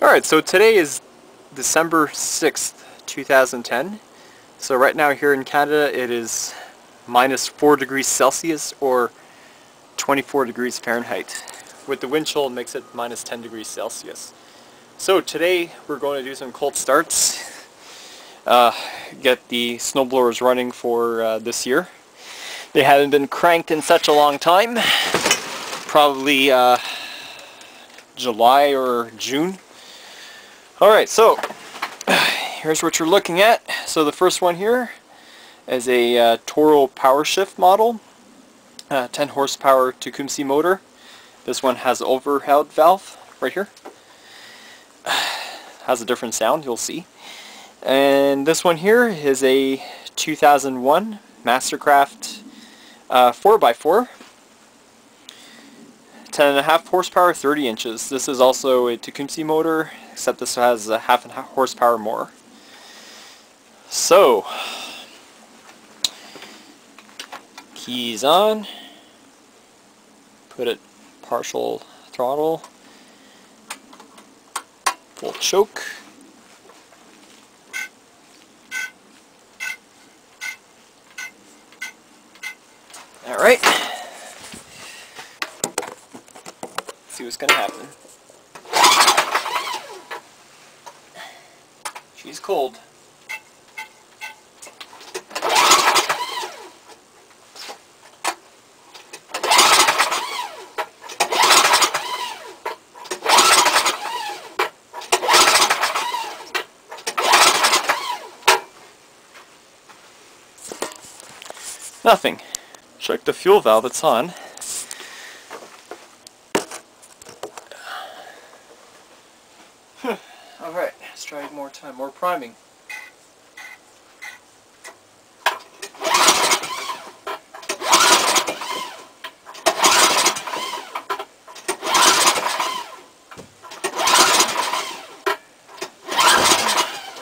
Alright, so today is December 6th, 2010. So right now here in Canada it is minus 4 degrees Celsius or 24 degrees Fahrenheit. With the wind chill it makes it minus 10 degrees Celsius. So today we're going to do some cold starts. Get the snowblowers running for this year. They haven't been cranked in such a long time. Probably July or June. Alright, so here's what you're looking at. So the first one here is a Toro Powershift model, 10 horsepower Tecumseh motor. This one has an overhead valve right here. Has a different sound, you'll see. And this one here is a 2001 Mastercraft 4x4. 10.5 horsepower, 30 inches. This is also a Tecumseh motor, except this has a half horsepower more. So, keys on, put it partial throttle, full choke. Alright. See what's gonna happen. She's cold. Nothing. Check the fuel valve, it's on. Alright, let's try it more time, more priming.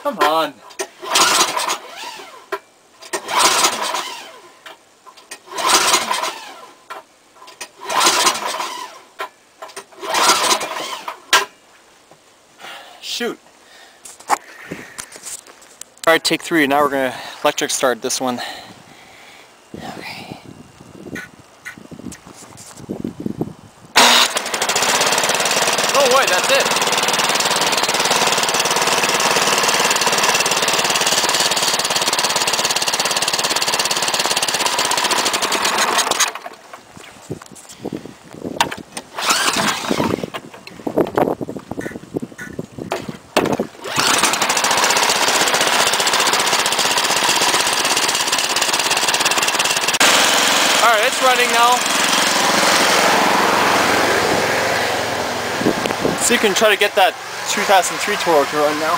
Come on. Shoot. Alright, take 3. Now we're going to electric start this one. Okay. Oh wait, that's it. Alright, it's running now. So you can try to get that 2003 Toro to run now.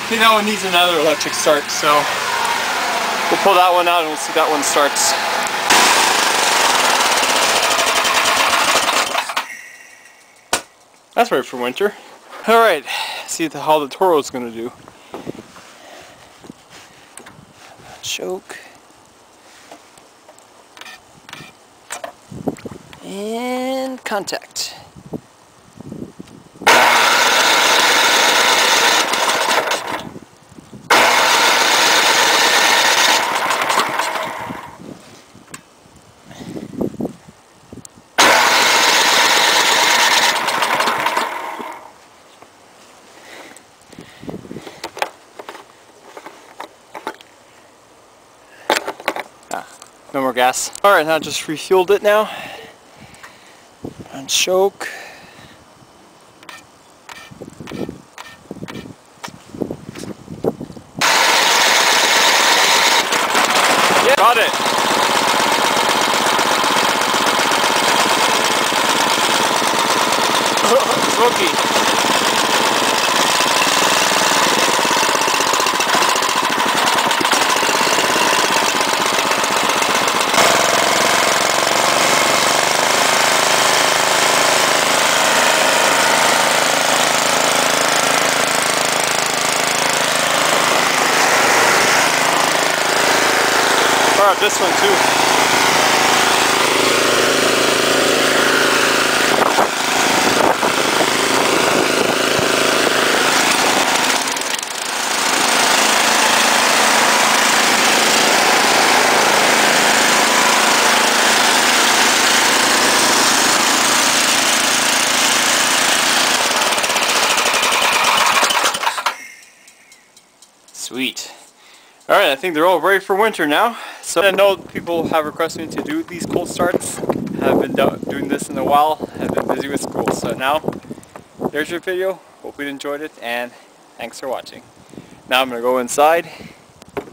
Okay, that one needs another electric start, so we'll pull that one out and we'll see that one starts. That's right for winter. Alright, see how the Toro is going to do. Choke. And contact. No more gas. Alright, now just refueled it now. And choke. Yeah, got it. Rookie. start this one too. Sweet. Alright, I think they're all ready for winter now. So I know people have requested me to do these cold starts. I've been doing this in a while. I've been busy with school. So now, there's your video. Hope you enjoyed it and thanks for watching. Now I'm going to go inside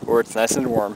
where it's nice and warm.